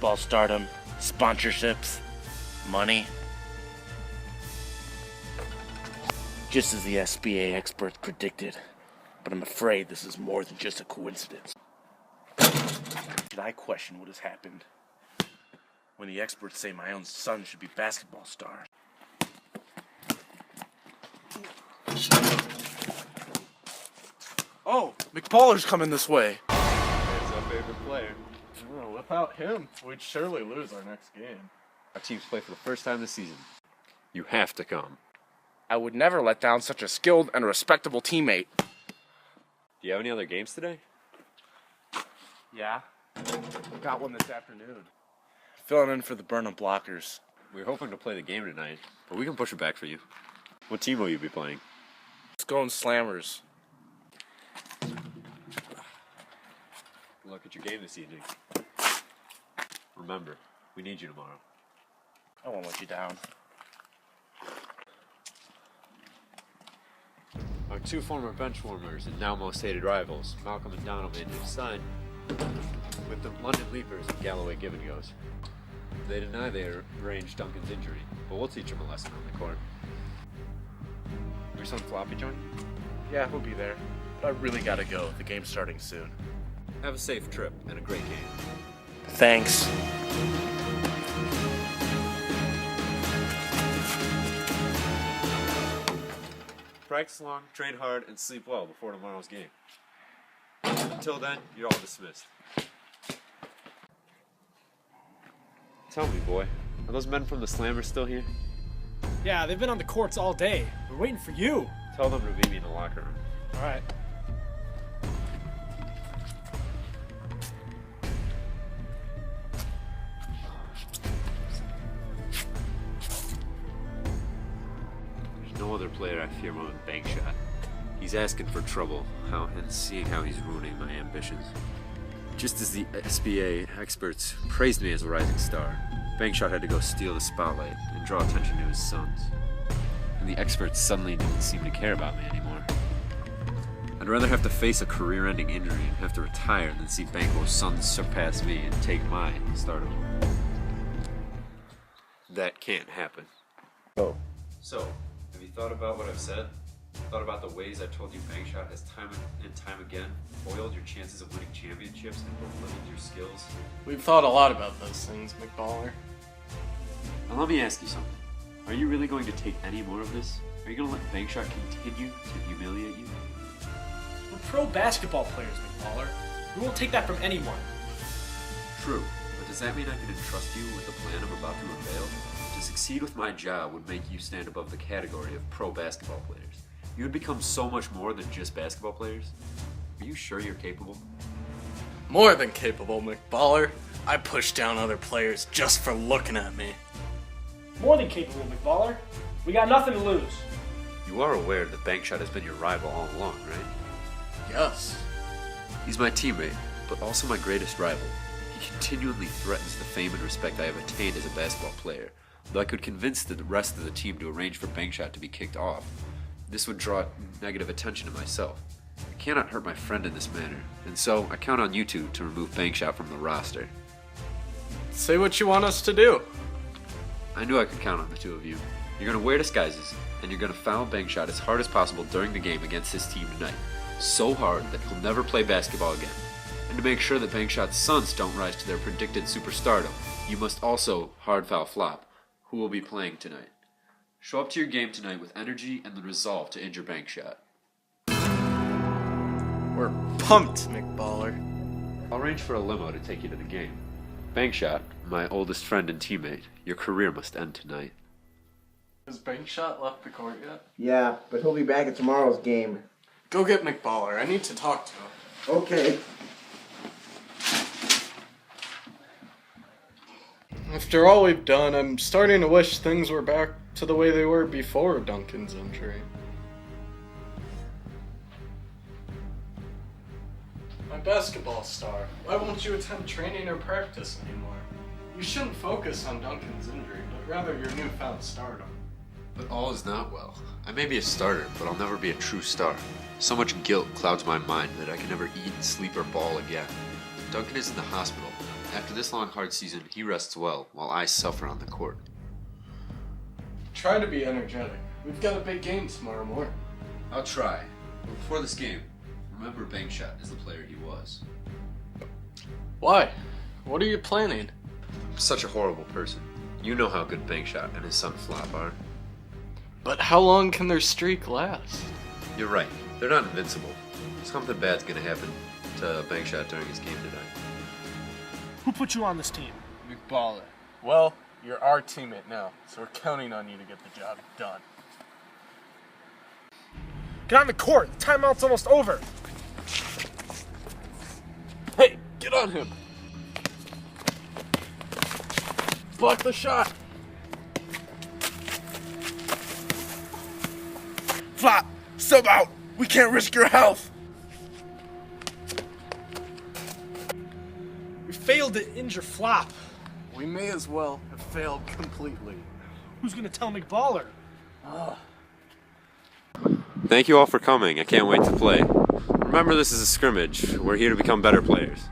basketball stardom, sponsorships, money. Just as the SBA experts predicted. But I'm afraid this is more than just a coincidence. Should I question what has happened when the experts say my own son should be basketball star? Oh, Macballer's coming this way. He's our favorite player. Oh, without him, we'd surely lose our next game. Our teams play for the first time this season. You have to come. I would never let down such a skilled and respectable teammate. Do you have any other games today? Yeah. Got one this afternoon. Filling in for the Burnham Blockers. We were hoping to play the game tonight, but we can push it back for you. What team will you be playing? Let's go in Slammers. Good luck at your game this evening. Remember, we need you tomorrow. I won't let you down. Our two former bench warmers and now most hated rivals, Malcolm and Donovan, have signed with the London Leapers and Galloway Give-and-Goes. They deny they arranged Duncan's injury, but we'll teach them a lesson on the court. Your son Floppy join? Yeah, we'll be there. But I really gotta go. The game's starting soon. Have a safe trip and a great game. Thanks. Practice long, train hard, and sleep well before tomorrow's game. Until then, you're all dismissed. Tell me, boy, are those men from the Slammers still here? Yeah, they've been on the courts all day. We're waiting for you. Tell them to meet me in the locker room. All right. There's no other player I fear more than Bankshot. He's asking for trouble, and seeing how he's ruining my ambitions. Just as the SBA experts praised me as a rising star, Bankshot had to go steal the spotlight and draw attention to his sons. And the experts suddenly didn't seem to care about me anymore. I'd rather have to face a career-ending injury and have to retire than see Banko's sons surpass me and take my stardom. That can't happen. Oh. So, have you thought about what I've said? Thought about the ways I told you Bankshot has time and time again foiled your chances of winning championships and belittled your skills? We've thought a lot about those things, Macballer. Now let me ask you something. Are you really going to take any more of this? Are you going to let Bankshot continue to humiliate you? We're pro basketball players, Macballer. We won't take that from anyone. True, but does that mean I can entrust you with the plan I'm about to unveil? To succeed with my job would make you stand above the category of pro basketball players. You would become so much more than just basketball players. Are you sure you're capable? More than capable, Macballer. I push down other players just for looking at me. More than capable, Macballer. We got nothing to lose. You are aware that Bankshot has been your rival all along, right? Yes. He's my teammate, but also my greatest rival. He continually threatens the fame and respect I have attained as a basketball player. Though I could convince the rest of the team to arrange for Bankshot to be kicked off, this would draw negative attention to myself. I cannot hurt my friend in this manner, and so I count on you two to remove Bankshot from the roster. Say what you want us to do. I knew I could count on the two of you. You're going to wear disguises, and you're going to foul Bankshot as hard as possible during the game against his team tonight. So hard that he'll never play basketball again. And to make sure that Bankshot's sons don't rise to their predicted superstardom, you must also hard foul Flop, who will be playing tonight. Show up to your game tonight with energy and the resolve to injure Bankshot. We're pumped, Macballer. I'll arrange for a limo to take you to the game. Bankshot, my oldest friend and teammate, your career must end tonight. Has Bankshot left the court yet? Yeah, but he'll be back at tomorrow's game. Go get Macballer. I need to talk to him. Okay. After all we've done, I'm starting to wish things were back to the way they were before Duncan's injury. My basketball star, why won't you attend training or practice anymore? You shouldn't focus on Duncan's injury, but rather your newfound stardom. But all is not well. I may be a starter, but I'll never be a true star. So much guilt clouds my mind that I can never eat, sleep, or ball again. Duncan is in the hospital, After this long, hard season, he rests well while I suffer on the court. Try to be energetic. We've got a big game tomorrow morning. I'll try. But before this game, remember Bankshot is the player he was. Why? What are you planning? I'm such a horrible person. You know how good Bankshot and his son Flop are. But how long can their streak last? You're right. They're not invincible. Something bad's gonna happen to Bankshot during his game tonight. Who put you on this team? Macballer. Well, you're our teammate now, so we're counting on you to get the job done. Get on the court. The timeout's almost over. Hey, get on him! Block the shot! Flop, sub out. We can't risk your health. We failed to injure Flop. We may as well have failed completely. Who's gonna tell Macballer? Thank you all for coming. I can't wait to play. Remember, this is a scrimmage. We're here to become better players.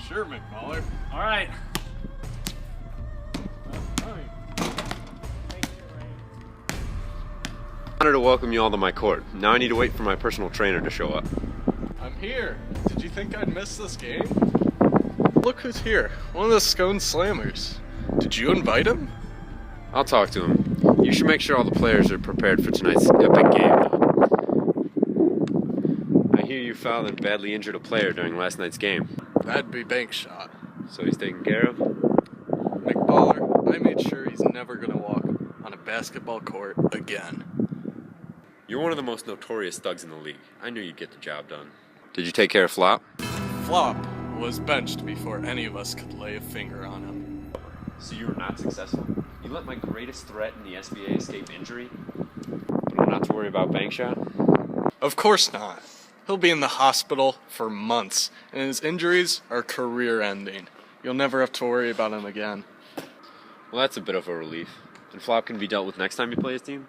Sure, Macballer. All right. Honor to welcome you all to my court. Now I need to wait for my personal trainer to show up. I'm here. Did you think I'd miss this game? Look who's here. One of the Scone Slammers. Did you invite him? I'll talk to him. You should make sure all the players are prepared for tonight's epic game, though. I hear you fouled and badly injured a player during last night's game. That'd be Bankshot. So he's taken care of? Macballer, I made sure he's never gonna walk on a basketball court again. You're one of the most notorious thugs in the league. I knew you'd get the job done. Did you take care of Flop? Flop was benched before any of us could lay a finger on him. So you were not successful? You let my greatest threat in the SBA escape injury? But I'm not to worry about Bankshot? Of course not. He'll be in the hospital for months, and his injuries are career-ending. You'll never have to worry about him again. Well, that's a bit of a relief. And Flop can be dealt with next time you play his team?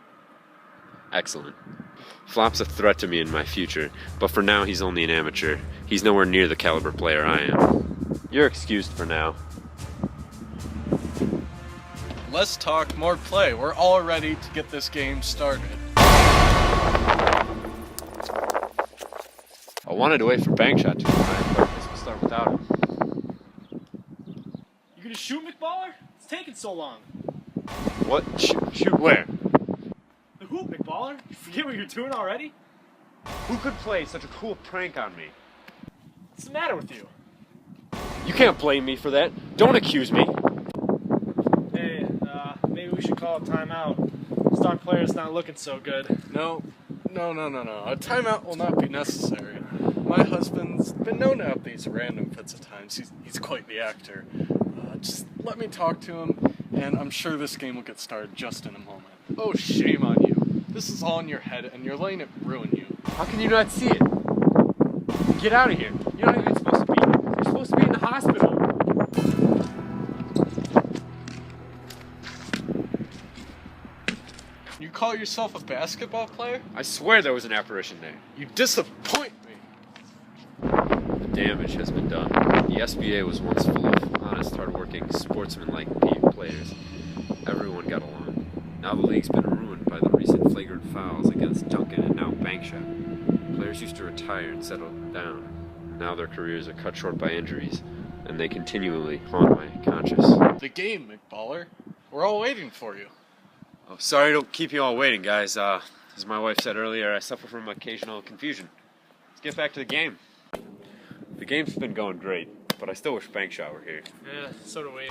Excellent. Flop's a threat to me in my future, but for now he's only an amateur. He's nowhere near the caliber player I am. You're excused for now. Less talk, more play. We're all ready to get this game started. I wanted to wait for Bankshot to arrive, but I guess we'll start without him. You gonna shoot Macballer? It's taking so long. What? Shoot where? The hoop, Macballer. You forget what you're doing already? Who could play such a cool prank on me? What's the matter with you? You can't blame me for that. Don't accuse me. Hey, maybe we should call a timeout. Star player's not looking so good. No. A timeout will not be necessary. My husband's been known to have these random fits at times. He's quite the actor. Just let me talk to him, and I'm sure this game will get started just in a moment. Oh, shame on you. This is all in your head, and you're letting it ruin you. How can you not see it? Get out of here. You're not even supposed to be here. You're supposed to be in the hospital. You call yourself a basketball player? I swear there was an apparition there. You disappoint me. The damage has been done. The SBA was once full of honest, hardworking, sportsman-like players. Everyone got along. Now the league's been ruined by the recent flagrant fouls against Duncan and now Bankshot. Players used to retire and settle down. Now their careers are cut short by injuries, and they continually haunt my conscience. The game, Macballer. We're all waiting for you. Oh, sorry to keep you all waiting, guys. As my wife said earlier, I suffer from occasional confusion. Let's get back to the game. The game's been going great, but I still wish Bankshot were here. Yeah, so do we.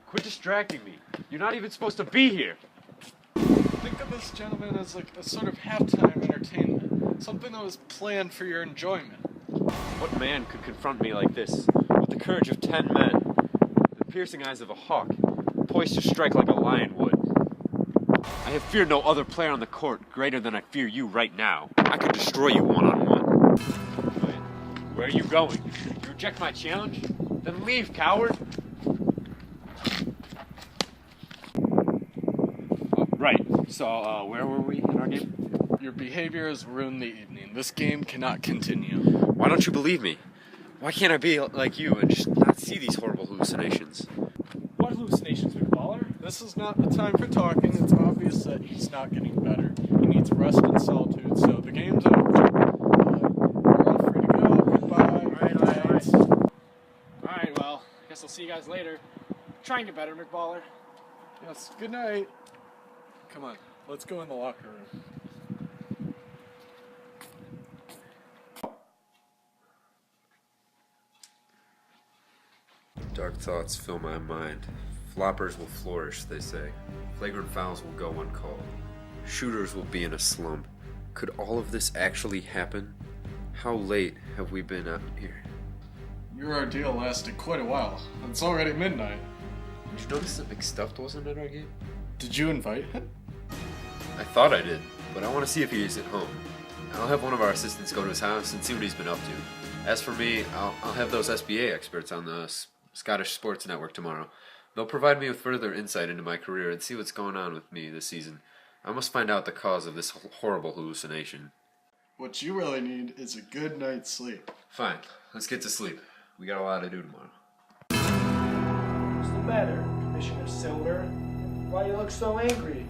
Quit distracting me. You're not even supposed to be here. Think of this gentleman as like a sort of halftime entertainment. Something that was planned for your enjoyment. What man could confront me like this, with the courage of 10 men, the piercing eyes of a hawk, poised to strike like a lion would? I have feared no other player on the court greater than I fear you right now. I could destroy you one-on-one. Where are you going? You reject my challenge? Then leave, coward! Right, so where were we in our game? Your behavior has ruined the evening. This game cannot continue. Why don't you believe me? Why can't I be like you and just not see these horrible hallucinations? What hallucinations, Macballer? This is not the time for talking. It's obvious that he's not getting better. He needs rest and solitude, so the game's over. We're all free to go. Goodbye. Alright, well, I guess I'll see you guys later. Try and get better, Macballer. Yes, good night. Come on, let's go in the locker room. Dark thoughts fill my mind. Floppers will flourish, they say. Flagrant fouls will go uncalled. Shooters will be in a slump. Could all of this actually happen? How late have we been out here? Your ordeal lasted quite a while. It's already midnight. Did you notice that McStuffed wasn't at our game? Did you invite him? I thought I did, but I want to see if he is at home. I'll have one of our assistants go to his house and see what he's been up to. As for me, I'll have those SBA experts on the Scottish Sports Network tomorrow. They'll provide me with further insight into my career and see what's going on with me this season. I must find out the cause of this horrible hallucination. What you really need is a good night's sleep. Fine, let's get to sleep. We got a lot to do tomorrow. What's the matter, Commissioner Silver? Why you look so angry?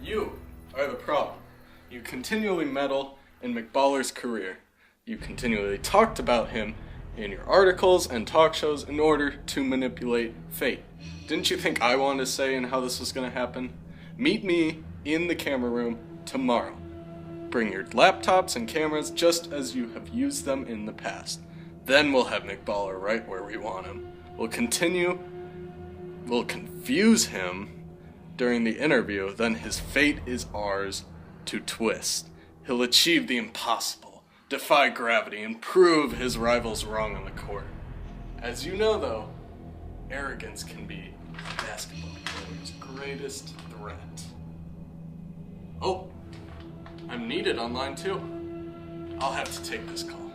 You are the problem. You continually meddle in Macballer's career. You continually talked about him in your articles and talk shows in order to manipulate fate. Didn't you think I wanted to say in how this was going to happen? Meet me in the camera room tomorrow. Bring your laptops and cameras just as you have used them in the past. Then we'll have Macballer right where we want him. We'll confuse him during the interview, then his fate is ours to twist. He'll achieve the impossible, defy gravity, and prove his rivals wrong on the court. As you know, though, arrogance can be a basketball player's greatest threat. Oh, I'm needed online too. I'll have to take this call.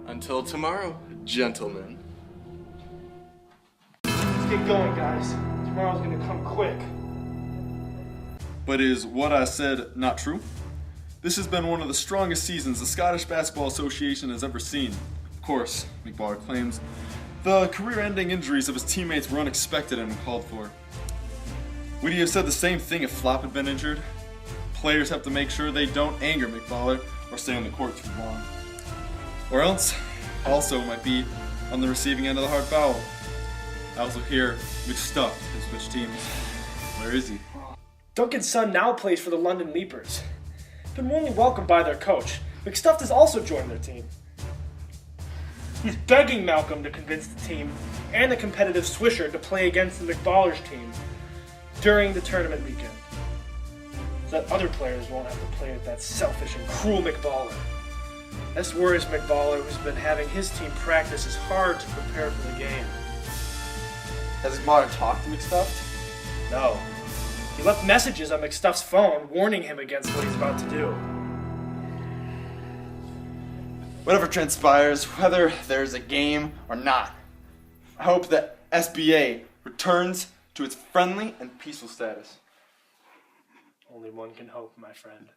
Until tomorrow, gentlemen. Let's get going, guys. Tomorrow's gonna come quick. But is what I said not true? This has been one of the strongest seasons the Scottish Basketball Association has ever seen. Of course, Macballer claims the career-ending injuries of his teammates were unexpected and uncalled for. Would he have said the same thing if Flop had been injured? Players have to make sure they don't anger Macballer or stay on the court too long. Or else, also might be on the receiving end of the hard foul. I also hear McStuffed has switched teams. Where is he? Duncan's son now plays for the London Leapers. Been warmly welcomed by their coach. McStuffed has also joined their team. He's begging Malcolm to convince the team and the competitive Swisher to play against the Macballer's team during the tournament weekend, so that other players won't have to play with that selfish and cruel Macballer. This worries Macballer, who's been having his team practice as hard to prepare for the game. Has Macballer talked to McStuffed? No. He left messages on McStuff's phone warning him against what he's about to do. Whatever transpires, whether there's a game or not, I hope that SBA returns to its friendly and peaceful status. Only one can hope, my friend.